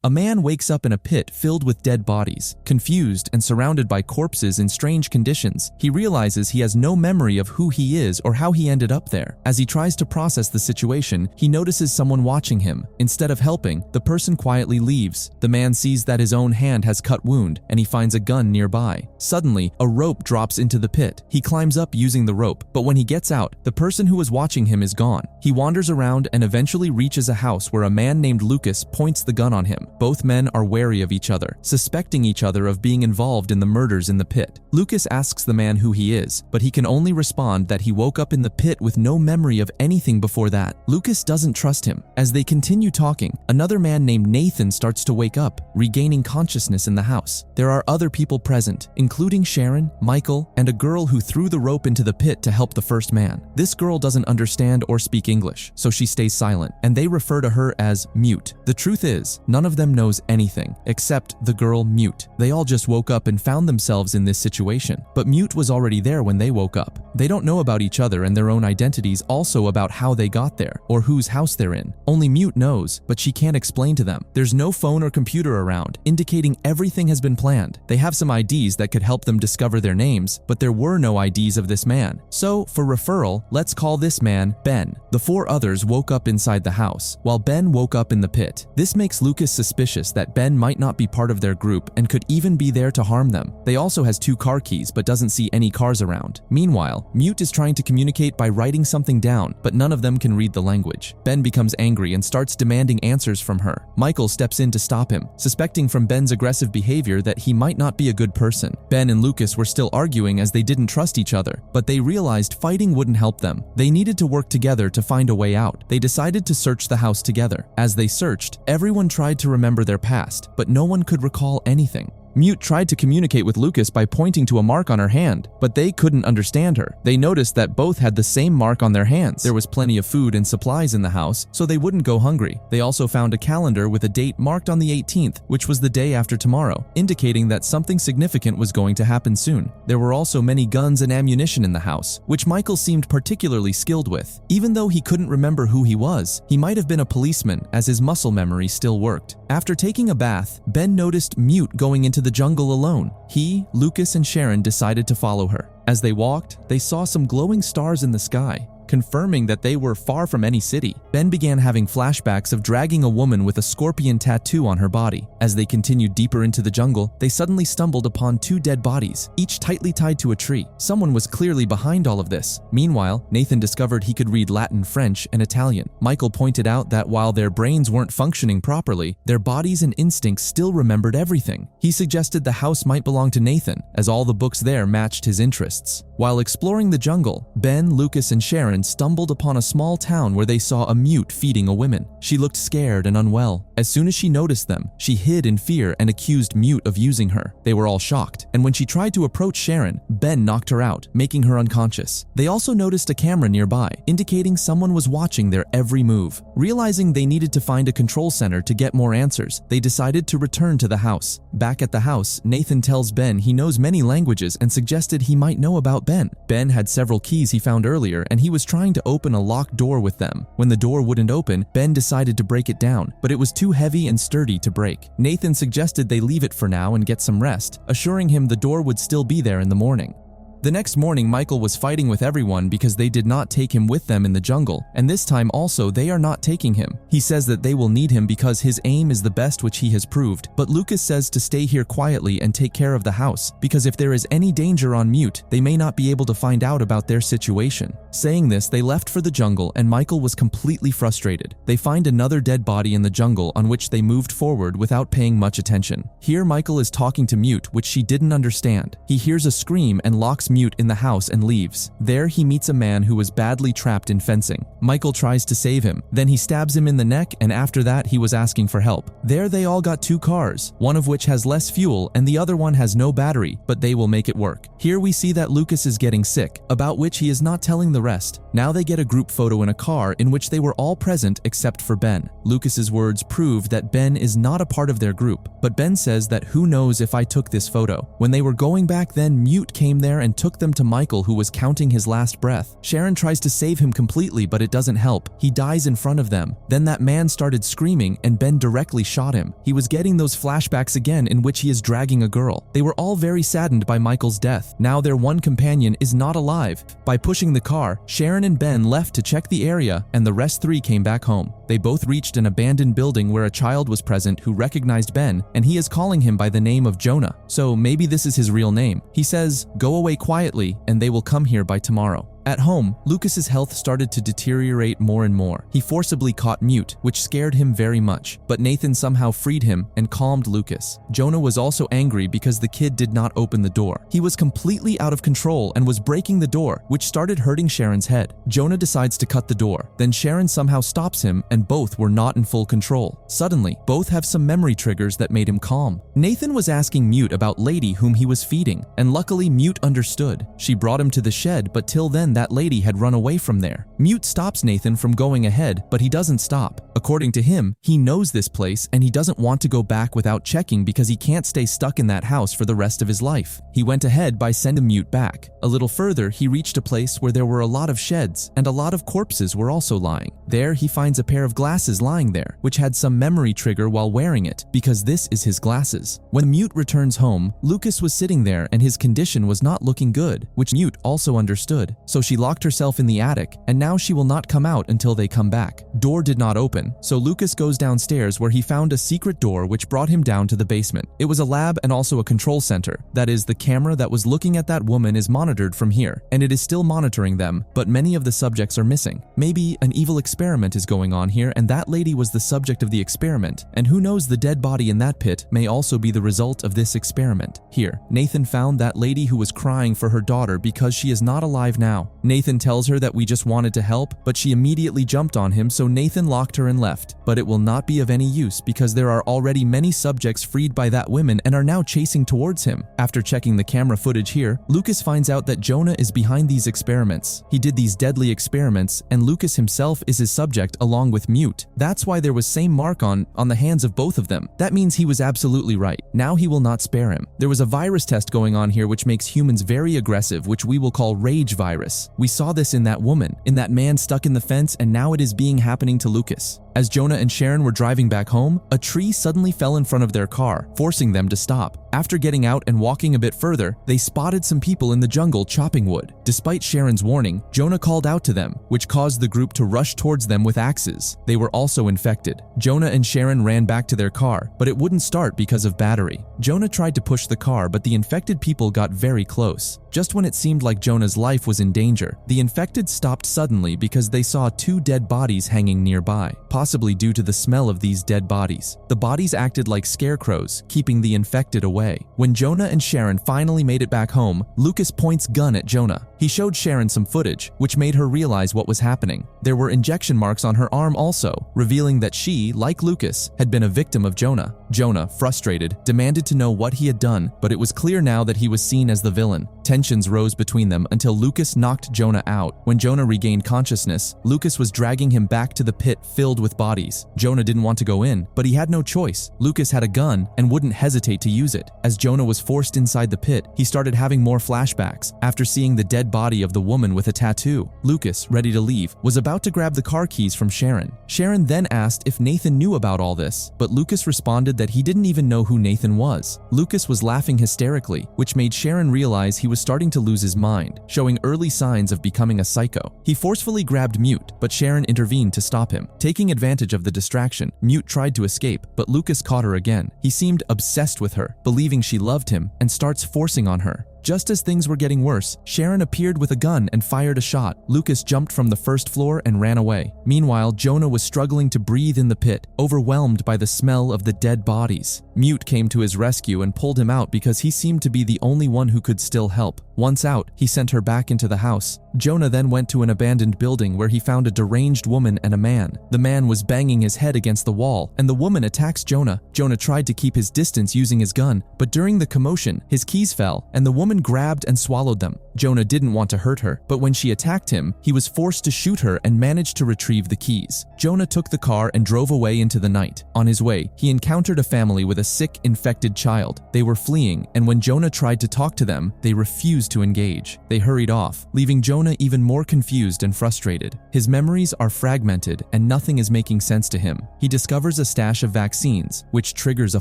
A man wakes up in a pit filled with dead bodies. Confused and surrounded by corpses in strange conditions, he realizes he has no memory of who he is or how he ended up there. As he tries to process the situation, he notices someone watching him. Instead of helping, the person quietly leaves. The man sees that his own hand has cut wound, and he finds a gun nearby. Suddenly, a rope drops into the pit. He climbs up using the rope, but when he gets out, the person who was watching him is gone. He wanders around and eventually reaches a house where a man named Lucas points the gun on him. Both men are wary of each other, suspecting each other of being involved in the murders in the pit. Lucas asks the man who he is, but he can only respond that he woke up in the pit with no memory of anything before that. Lucas doesn't trust him. As they continue talking, another man named Nathan starts to wake up, regaining consciousness in the house. There are other people present, including Sharon, Michael, and a girl who threw the rope into the pit to help the first man. This girl doesn't understand or speak English, so she stays silent, and they refer to her as Mute. The truth is, none of them knows anything, except the girl Mute. They all just woke up and found themselves in this situation, but Mute was already there when they woke up. They don't know about each other and their own identities, also about how they got there, or whose house they're in. Only Mute knows, but she can't explain to them. There's no phone or computer around, indicating everything has been planned. They have some IDs that could help them discover their names, but there were no IDs of this man. So, for referral, let's call this man Ben. The four others woke up inside the house, while Ben woke up in the pit. This makes Lucas suspicious that Ben might not be part of their group and could even be there to harm them. They also has 2 car keys but doesn't see any cars around. Meanwhile, Mute is trying to communicate by writing something down, but none of them can read the language. Ben becomes angry and starts demanding answers from her. Michael steps in to stop him, suspecting from Ben's aggressive behavior that he might not be a good person. Ben and Lucas were still arguing as they didn't trust each other, but they realized fighting wouldn't help them. They needed to work together to find a way out. They decided to search the house together. As they searched, everyone tried to remember their past, but no one could recall anything. Mute tried to communicate with Lucas by pointing to a mark on her hand, but they couldn't understand her. They noticed that both had the same mark on their hands. There was plenty of food and supplies in the house, so they wouldn't go hungry. They also found a calendar with a date marked on the 18th, which was the day after tomorrow, indicating that something significant was going to happen soon. There were also many guns and ammunition in the house, which Michael seemed particularly skilled with. Even though he couldn't remember who he was, he might have been a policeman, as his muscle memory still worked. After taking a bath, Ben noticed Mute going into the jungle alone. He, Lucas, and Sharon decided to follow her. As they walked, they saw some glowing stars in the sky, confirming that they were far from any city. Ben began having flashbacks of dragging a woman with a scorpion tattoo on her body. As they continued deeper into the jungle, they suddenly stumbled upon 2 dead bodies, each tightly tied to a tree. Someone was clearly behind all of this. Meanwhile, Nathan discovered he could read Latin, French, and Italian. Michael pointed out that while their brains weren't functioning properly, their bodies and instincts still remembered everything. He suggested the house might belong to Nathan, as all the books there matched his interests. While exploring the jungle, Ben, Lucas, and Sharon stumbled upon a small town where they saw a Mute feeding a woman. She looked scared and unwell. As soon as she noticed them, she hid in fear and accused Mute of using her. They were all shocked, and when she tried to approach Sharon, Ben knocked her out, making her unconscious. They also noticed a camera nearby, indicating someone was watching their every move. Realizing they needed to find a control center to get more answers, they decided to return to the house. Back at the house, Nathan tells Ben he knows many languages and suggested he might know about Ben. Ben had several keys he found earlier, and he was trying to open a locked door with them. When the door wouldn't open, Ben decided to break it down, but it was too heavy and sturdy to break. Nathan suggested they leave it for now and get some rest, assuring him the door would still be there in the morning. The next morning, Michael was fighting with everyone because they did not take him with them in the jungle, and this time also they are not taking him. He says that they will need him because his aim is the best, which he has proved, but Lucas says to stay here quietly and take care of the house, because if there is any danger on Mute, they may not be able to find out about their situation. Saying this, they left for the jungle, and Michael was completely frustrated. They find another dead body in the jungle, on which they moved forward without paying much attention. Here Michael is talking to Mute, which she didn't understand. He hears a scream and locks Mute in the house and leaves. There he meets a man who was badly trapped in fencing. Michael tries to save him, then he stabs him in the neck, and after that he was asking for help. There they all got 2 cars, one of which has less fuel and the other one has no battery, but they will make it work. Here we see that Lucas is getting sick, about which he is not telling the rest. Now they get a group photo in a car in which they were all present except for Ben. Lucas's words proved that Ben is not a part of their group, but Ben says that who knows if I took this photo. When they were going back then, Mute came there and and took them to Michael, who was counting his last breath. Sharon tries to save him completely, but it doesn't help. He dies in front of them. Then that man started screaming and Ben directly shot him. He was getting those flashbacks again in which he is dragging a girl. They were all very saddened by Michael's death. Now their one companion is not alive. By pushing the car, Sharon and Ben left to check the area, and the rest three came back home. They both reached an abandoned building where a child was present who recognized Ben, and he is calling him by the name of Jonah. So maybe this is his real name. He says, "Go away quietly and they will come here by tomorrow." At home, Lucas's health started to deteriorate more and more. He forcibly caught Mute, which scared him very much, but Nathan somehow freed him and calmed Lucas. Jonah was also angry because the kid did not open the door. He was completely out of control and was breaking the door, which started hurting Sharon's head. Jonah decides to cut the door. Then Sharon somehow stops him, and both were not in full control. Suddenly, both have some memory triggers that made him calm. Nathan was asking Mute about Lady whom he was feeding, and luckily Mute understood. She brought him to the shed, but till then that lady had run away from there. Mute stops Nathan from going ahead, but he doesn't stop. According to him, he knows this place and he doesn't want to go back without checking because he can't stay stuck in that house for the rest of his life. He went ahead by sending Mute back. A little further, he reached a place where there were a lot of sheds and a lot of corpses were also lying. There, he finds a pair of glasses lying there, which had some memory trigger while wearing it, because this is his glasses. When Mute returns home, Lucas was sitting there and his condition was not looking good, which Mute also understood. So she locked herself in the attic, and now she will not come out until they come back. Door did not open, so Lucas goes downstairs where he found a secret door which brought him down to the basement. It was a lab and also a control center. That is, the camera that was looking at that woman is monitored from here, and it is still monitoring them, but many of the subjects are missing. Maybe an evil experiment is going on here, and that lady was the subject of the experiment, and who knows, the dead body in that pit may also be the result of this experiment. Here, Nathan found that lady who was crying for her daughter because she is not alive now. Nathan tells her that we just wanted to help, but she immediately jumped on him, so Nathan locked her and left. But it will not be of any use because there are already many subjects freed by that woman and are now chasing towards him. After checking the camera footage here, Lucas finds out that Jonah is behind these experiments. He did these deadly experiments, and Lucas himself is his subject along with Mute. That's why there was same mark on the hands of both of them. That means he was absolutely right. Now he will not spare him. There was a virus test going on here which makes humans very aggressive, which we will call rage virus. We saw this in that woman, in that man stuck in the fence, and now it is being happening to Lucas. As Jonah and Sharon were driving back home, a tree suddenly fell in front of their car, forcing them to stop. After getting out and walking a bit further, they spotted some people in the jungle chopping wood. Despite Sharon's warning, Jonah called out to them, which caused the group to rush towards them with axes. They were also infected. Jonah and Sharon ran back to their car, but it wouldn't start because of battery. Jonah tried to push the car, but the infected people got very close. Just when it seemed like Jonah's life was in danger, the infected stopped suddenly because they saw two dead bodies hanging nearby, possibly due to the smell of these dead bodies. The bodies acted like scarecrows, keeping the infected away. When Jonah and Sharon finally made it back home, Lucas points gun at Jonah. He showed Sharon some footage, which made her realize what was happening. There were injection marks on her arm also, revealing that she, like Lucas, had been a victim of Jonah. Jonah, frustrated, demanded to know what he had done, but it was clear now that he was seen as the villain. Tensions rose between them until Lucas knocked Jonah out. When Jonah regained consciousness, Lucas was dragging him back to the pit filled with bodies. Jonah didn't want to go in, but he had no choice. Lucas had a gun and wouldn't hesitate to use it. As Jonah was forced inside the pit, he started having more flashbacks. After seeing the dead body of the woman with a tattoo, Lucas, ready to leave, was about to grab the car keys from Sharon. Sharon then asked if Nathan knew about all this, but Lucas responded that he didn't even know who Nathan was. Lucas was laughing hysterically, which made Sharon realize he was starting to lose his mind, showing early signs of becoming a psycho. He forcefully grabbed Mute, but Sharon intervened to stop him. Taking advantage of the distraction, Mute tried to escape, but Lucas caught her again. He seemed obsessed with her, believing she loved him, and starts forcing on her. Just as things were getting worse, Sharon appeared with a gun and fired a shot. Lucas jumped from the first floor and ran away. Meanwhile, Jonah was struggling to breathe in the pit, overwhelmed by the smell of the dead bodies. Mute came to his rescue and pulled him out because he seemed to be the only one who could still help. Once out, he sent her back into the house. Jonah then went to an abandoned building where he found a deranged woman and a man. The man was banging his head against the wall, and the woman attacks Jonah. Jonah tried to keep his distance using his gun, but during the commotion, his keys fell, and the woman woman grabbed and swallowed them. Jonah didn't want to hurt her, but when she attacked him, he was forced to shoot her and managed to retrieve the keys. Jonah took the car and drove away into the night. On his way, he encountered a family with a sick, infected child. They were fleeing, and when Jonah tried to talk to them, they refused to engage. They hurried off, leaving Jonah even more confused and frustrated. His memories are fragmented, and nothing is making sense to him. He discovers a stash of vaccines, which triggers a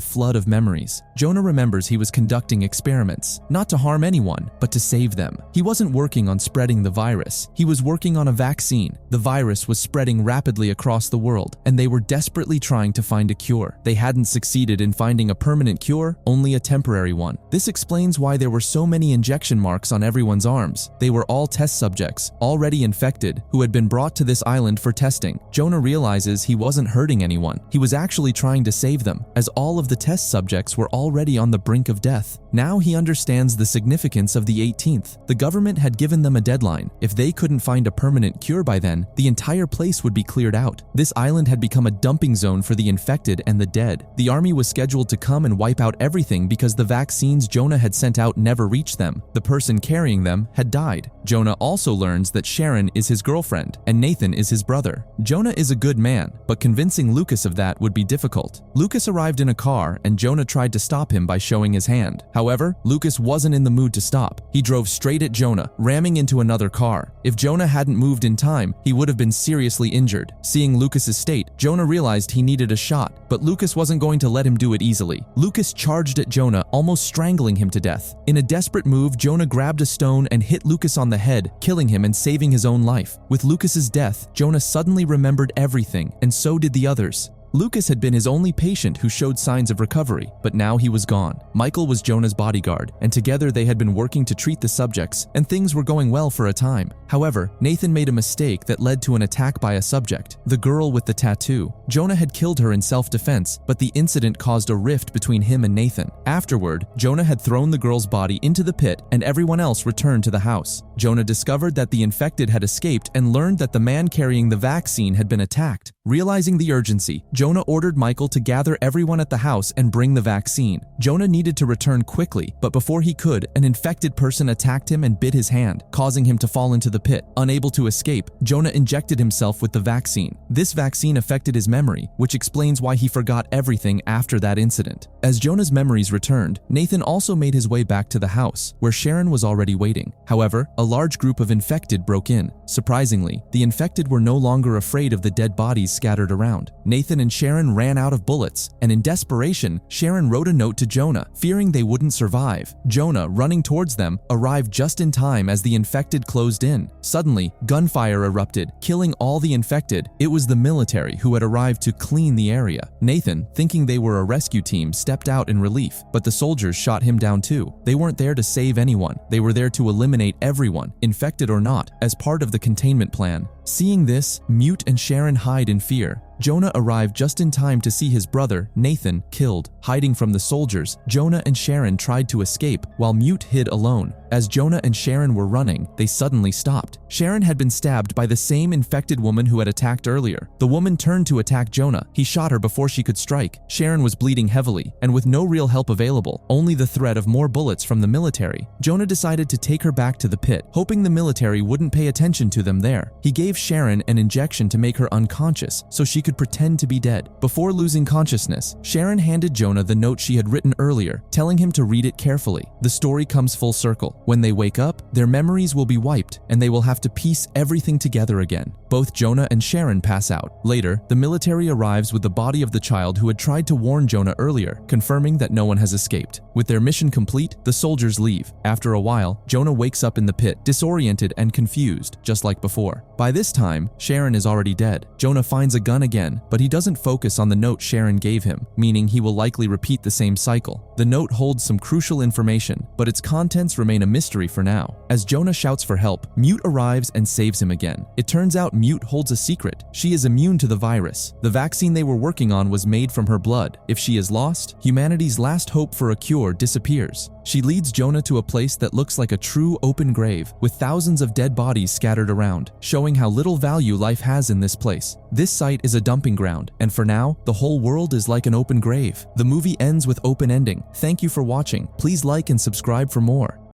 flood of memories. Jonah remembers he was conducting experiments, not to harm anyone, but to save them. He wasn't working on spreading the virus. He was working on a vaccine. The virus was spreading rapidly across the world, and they were desperately trying to find a cure. They hadn't succeeded in finding a permanent cure, only a temporary one. This explains why there were so many injection marks on everyone's arms. They were all test subjects, already infected, who had been brought to this island for testing. Jonah realizes he wasn't hurting anyone. He was actually trying to save them, as all of the test subjects were already on the brink of death. Now he understands the significance of the 18th. The government had given them a deadline. If they couldn't find a permanent cure by then, the entire place would be cleared out. This island had become a dumping zone for the infected and the dead. The army was scheduled to come and wipe out everything because the vaccines Jonah had sent out never reached them. The person carrying them had died. Jonah also learns that Sharon is his girlfriend and Nathan is his brother. Jonah is a good man, but convincing Lucas of that would be difficult. Lucas arrived in a car and Jonah tried to stop him by showing his hand. However, Lucas wasn't in the mood to stop. He drove straight at Jonah, ramming into another car. If Jonah hadn't moved in time, he would have been seriously injured. Seeing Lucas's state, Jonah realized he needed a shot, but Lucas wasn't going to let him do it easily. Lucas charged at Jonah, almost strangling him to death. In a desperate move, Jonah grabbed a stone and hit Lucas on the head, killing him and saving his own life. With Lucas's death, Jonah suddenly remembered everything, and so did the others. Lucas had been his only patient who showed signs of recovery, but now he was gone. Michael was Jonah's bodyguard, and together they had been working to treat the subjects, and things were going well for a time. However, Nathan made a mistake that led to an attack by a subject, the girl with the tattoo. Jonah had killed her in self-defense, but the incident caused a rift between him and Nathan. Afterward, Jonah had thrown the girl's body into the pit, and everyone else returned to the house. Jonah discovered that the infected had escaped and learned that the man carrying the vaccine had been attacked. Realizing the urgency, Jonah ordered Michael to gather everyone at the house and bring the vaccine. Jonah needed to return quickly, but before he could, an infected person attacked him and bit his hand, causing him to fall into the pit. Unable to escape, Jonah injected himself with the vaccine. This vaccine affected his memory, which explains why he forgot everything after that incident. As Jonah's memories returned, Nathan also made his way back to the house, where Sharon was already waiting. However, a large group of infected broke in. Surprisingly, the infected were no longer afraid of the dead bodies scattered around. Nathan and Sharon ran out of bullets, and in desperation, Sharon wrote a note to Jonah, fearing they wouldn't survive. Jonah, running towards them, arrived just in time as the infected closed in. Suddenly, gunfire erupted, killing all the infected. It was the military who had arrived to clean the area. Nathan, thinking they were a rescue team, stepped out in relief, but the soldiers shot him down too. They weren't there to save anyone. They were there to eliminate everyone, infected or not, as part of the containment plan. Seeing this, Mute and Sharon hide in fear. Jonah arrived just in time to see his brother, Nathan, killed. Hiding from the soldiers, Jonah and Sharon tried to escape, while Mute hid alone. As Jonah and Sharon were running, they suddenly stopped. Sharon had been stabbed by the same infected woman who had attacked earlier. The woman turned to attack Jonah. He shot her before she could strike. Sharon was bleeding heavily, and with no real help available, only the threat of more bullets from the military, Jonah decided to take her back to the pit, hoping the military wouldn't pay attention to them there. He gave Sharon an injection to make her unconscious, so she could pretend to be dead. Before losing consciousness, Sharon handed Jonah the note she had written earlier, telling him to read it carefully. The story comes full circle. When they wake up, their memories will be wiped, and they will have to piece everything together again. Both Jonah and Sharon pass out. Later, the military arrives with the body of the child who had tried to warn Jonah earlier, confirming that no one has escaped. With their mission complete, the soldiers leave. After a while, Jonah wakes up in the pit, disoriented and confused, just like before. By this time, Sharon is already dead. Jonah finds a gun again, but he doesn't focus on the note Sharon gave him, meaning he will likely repeat the same cycle. The note holds some crucial information, but its contents remain a mystery for now. As Jonah shouts for help, Mute arrives and saves him again. It turns out Mute holds a secret. She is immune to the virus. The vaccine they were working on was made from her blood. If she is lost, humanity's last hope for a cure disappears. She leads Jonah to a place that looks like a true open grave, with thousands of dead bodies scattered around, showing how little value life has in this place. This site is a dumping ground, and for now, the whole world is like an open grave. The movie ends with open ending. Thank you for watching. Please like and subscribe for more.